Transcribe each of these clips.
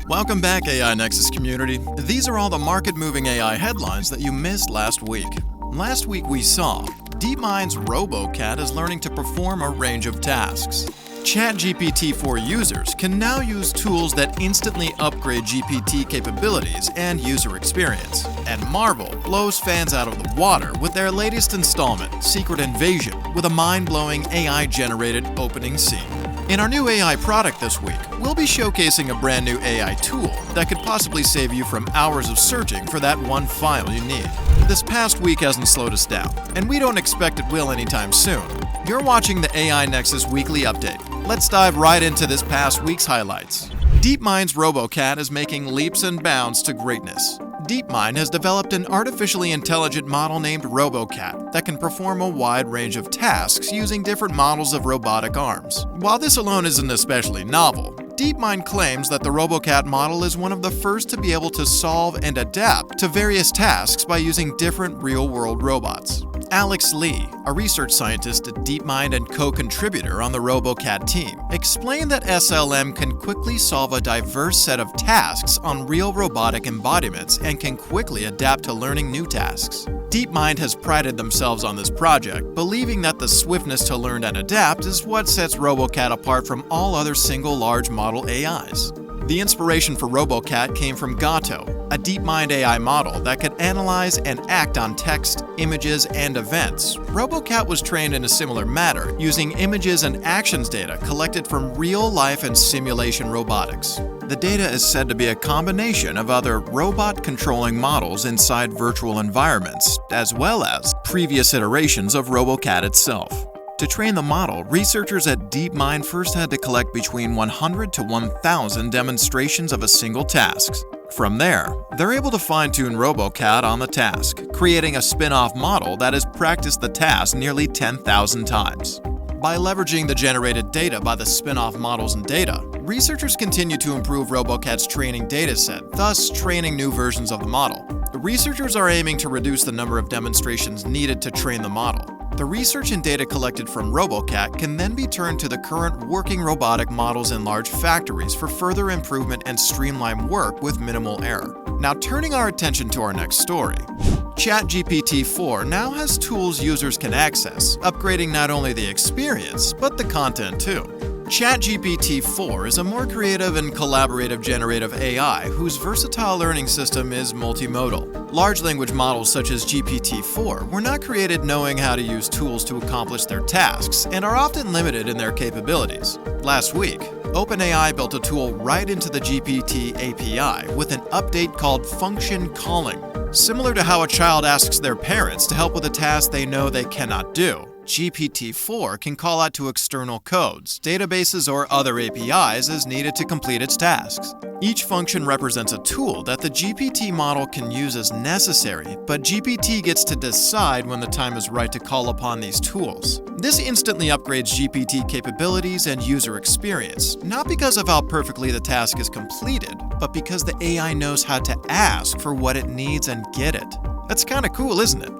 Welcome back, AI Nexus community. These are all the market-moving AI headlines that you missed last week. Last week we saw DeepMind's RoboCat is learning to perform a range of tasks. ChatGPT-4 users can now use tools that instantly upgrade GPT capabilities and user experience. And Marvel blows fans out of the water with their latest installment, Secret Invasion, with a mind-blowing AI-generated opening scene. In our new AI product this week, we'll be showcasing a brand new AI tool that could possibly save you from hours of searching for that one file you need. This past week hasn't slowed us down, and we don't expect it will anytime soon. You're watching the AI Nexus Weekly Update. Let's dive right into this past week's highlights. DeepMind's RoboCat is making leaps and bounds to greatness. DeepMind has developed an artificially intelligent model named RoboCat that can perform a wide range of tasks using different models of robotic arms. While this alone isn't especially novel, DeepMind claims that the RoboCat model is one of the first to be able to solve and adapt to various tasks by using different real-world robots. Alex Lee, a research scientist at DeepMind and co-contributor on the RoboCat team, explained that SLM can quickly solve a diverse set of tasks on real robotic embodiments and can quickly adapt to learning new tasks. DeepMind has prided themselves on this project, believing that the swiftness to learn and adapt is what sets RoboCat apart from all other single large model AIs. The inspiration for RoboCat came from Gato, a DeepMind AI model that could analyze and act on text, images, and events. RoboCat was trained in a similar manner, using images and actions data collected from real-life and simulation robotics. The data is said to be a combination of other robot-controlling models inside virtual environments, as well as previous iterations of RoboCat itself. To train the model, researchers at DeepMind first had to collect between 100 to 1,000 demonstrations of a single task. From there, they're able to fine-tune RoboCat on the task, creating a spin-off model that has practiced the task nearly 10,000 times. By leveraging the generated data by the spin-off models and data, researchers continue to improve RoboCat's training dataset, thus training new versions of the model. The researchers are aiming to reduce the number of demonstrations needed to train the model. The research and data collected from RoboCat can then be turned to the current working robotic models in large factories for further improvement and streamlined work with minimal error. Now, turning our attention to our next story. ChatGPT-4 now has tools users can access, upgrading not only the experience, but the content too. ChatGPT-4 is a more creative and collaborative generative AI whose versatile learning system is multimodal. Large language models such as GPT-4 were not created knowing how to use tools to accomplish their tasks and are often limited in their capabilities. Last week, OpenAI built a tool right into the GPT API with an update called Function Calling. Similar to how a child asks their parents to help with a task they know they cannot do, GPT-4 can call out to external codes, databases, or other APIs as needed to complete its tasks. Each function represents a tool that the GPT model can use as necessary, but GPT gets to decide when the time is right to call upon these tools. This instantly upgrades GPT capabilities and user experience, not because of how perfectly the task is completed, but because the AI knows how to ask for what it needs and get it. That's kinda cool, isn't it?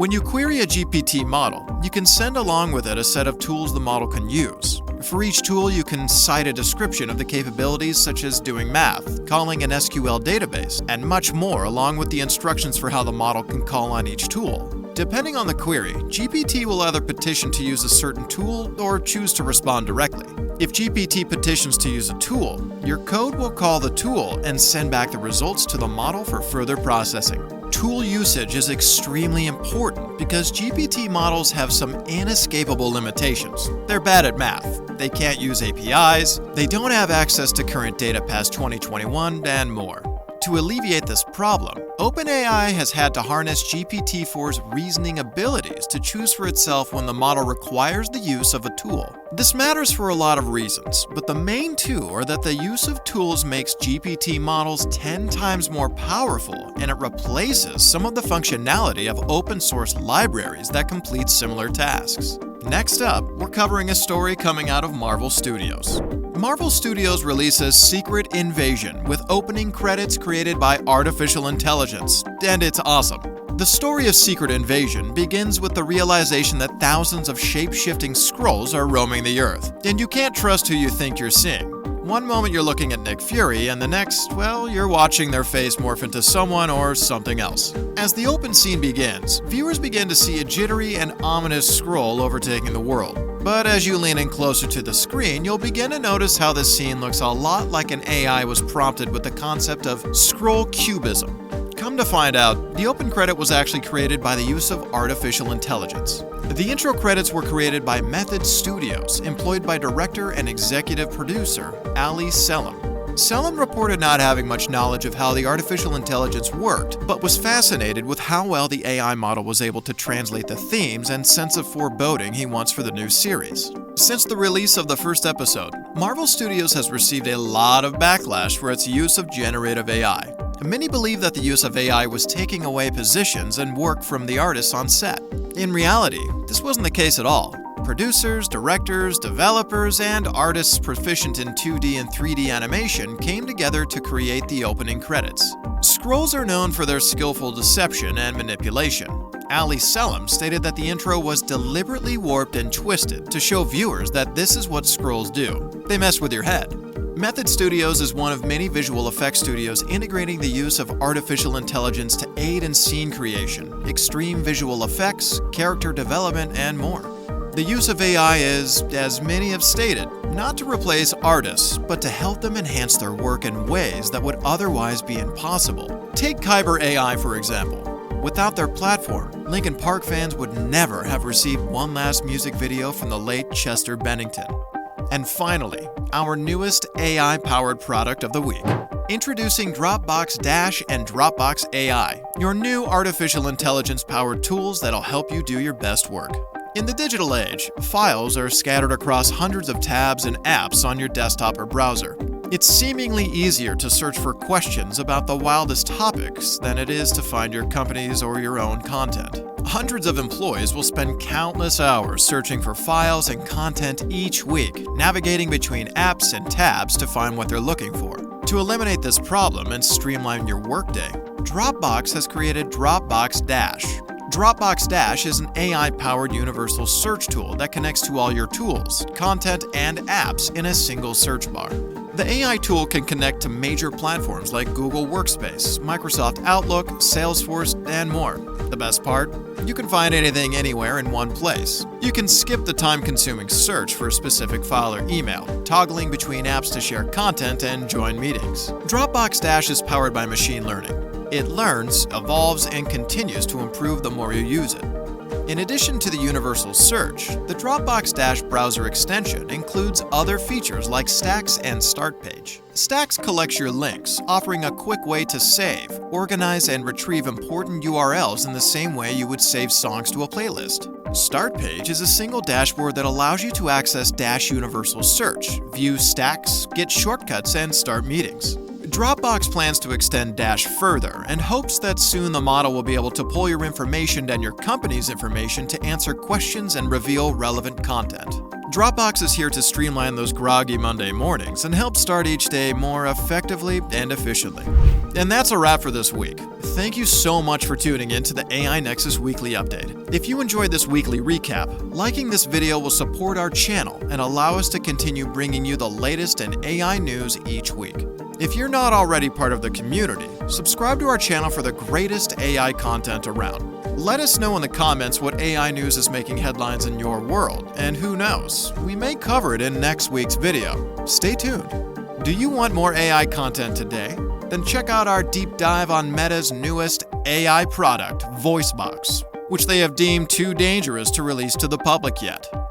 When you query a GPT model, you can send along with it a set of tools the model can use. For each tool, you can cite a description of the capabilities such as doing math, calling an SQL database, and much more, along with the instructions for how the model can call on each tool. Depending on the query, GPT will either petition to use a certain tool or choose to respond directly. If GPT petitions to use a tool, your code will call the tool and send back the results to the model for further processing. Tool usage is extremely important because GPT models have some inescapable limitations. They're bad at math, they can't use APIs, they don't have access to current data past 2021, and more. To alleviate this problem, OpenAI has had to harness GPT-4's reasoning abilities to choose for itself when the model requires the use of a tool. This matters for a lot of reasons, but the main two are that the use of tools makes GPT models 10 times more powerful, and it replaces some of the functionality of open-source libraries that complete similar tasks. Next up, we're covering a story coming out of Marvel Studios. Marvel Studios releases Secret Invasion with opening credits created by artificial intelligence, and it's awesome. The story of Secret Invasion begins with the realization that thousands of shape-shifting Skrulls are roaming the Earth, and you can't trust who you think you're seeing. One moment you're looking at Nick Fury, and the next, well, you're watching their face morph into someone or something else. As the open scene begins, viewers begin to see a jittery and ominous scroll overtaking the world. But as you lean in closer to the screen, you'll begin to notice how this scene looks a lot like an AI was prompted with the concept of scroll cubism. Come to find out, the open credit was actually created by the use of artificial intelligence. The intro credits were created by Method Studios, employed by director and executive producer Ali Selim. Selim reported not having much knowledge of how the artificial intelligence worked, but was fascinated with how well the AI model was able to translate the themes and sense of foreboding he wants for the new series. Since the release of the first episode, Marvel Studios has received a lot of backlash for its use of generative AI. Many believe that the use of AI was taking away positions and work from the artists on set. In reality, this wasn't the case at all. Producers, directors, developers, and artists proficient in 2D and 3D animation came together to create the opening credits. Scrolls are known for their skillful deception and manipulation. Ali Selim stated that the intro was deliberately warped and twisted to show viewers that this is what scrolls do. They mess with your head. Method Studios is one of many visual effects studios integrating the use of artificial intelligence to aid in scene creation, extreme visual effects, character development, and more. The use of AI is, as many have stated, not to replace artists, but to help them enhance their work in ways that would otherwise be impossible. Take Kyber AI, for example. Without their platform, Linkin Park fans would never have received one last music video from the late Chester Bennington. And finally, our newest AI-powered product of the week. Introducing Dropbox Dash and Dropbox AI, your new artificial intelligence-powered tools that'll help you do your best work. In the digital age, files are scattered across hundreds of tabs and apps on your desktop or browser. It's seemingly easier to search for questions about the wildest topics than it is to find your company's or your own content. Hundreds of employees will spend countless hours searching for files and content each week, navigating between apps and tabs to find what they're looking for. To eliminate this problem and streamline your workday, Dropbox has created Dropbox Dash. Dropbox Dash is an AI-powered universal search tool that connects to all your tools, content, and apps in a single search bar. The AI tool can connect to major platforms like Google Workspace, Microsoft Outlook, Salesforce, and more. The best part? You can find anything anywhere in one place. You can skip the time-consuming search for a specific file or email, toggling between apps to share content and join meetings. Dropbox Dash is powered by machine learning. It learns, evolves, and continues to improve the more you use it. In addition to the universal search, the Dropbox Dash browser extension includes other features like Stacks and Start Page. Stacks collects your links, offering a quick way to save, organize, and retrieve important URLs in the same way you would save songs to a playlist. Start Page is a single dashboard that allows you to access Dash Universal Search, view stacks, get shortcuts, and start meetings. Dropbox plans to extend Dash further and hopes that soon the model will be able to pull your information and your company's information to answer questions and reveal relevant content. Dropbox is here to streamline those groggy Monday mornings and help start each day more effectively and efficiently. And that's a wrap for this week. Thank you so much for tuning in to the AI Nexus Weekly Update. If you enjoyed this weekly recap, liking this video will support our channel and allow us to continue bringing you the latest in AI news each week. If you're not already part of the community, subscribe to our channel for the greatest AI content around. Let us know in the comments what AI news is making headlines in your world, and who knows, we may cover it in next week's video. Stay tuned. Do you want more AI content today? Then check out our deep dive on Meta's newest AI product, VoiceBox, which they have deemed too dangerous to release to the public yet.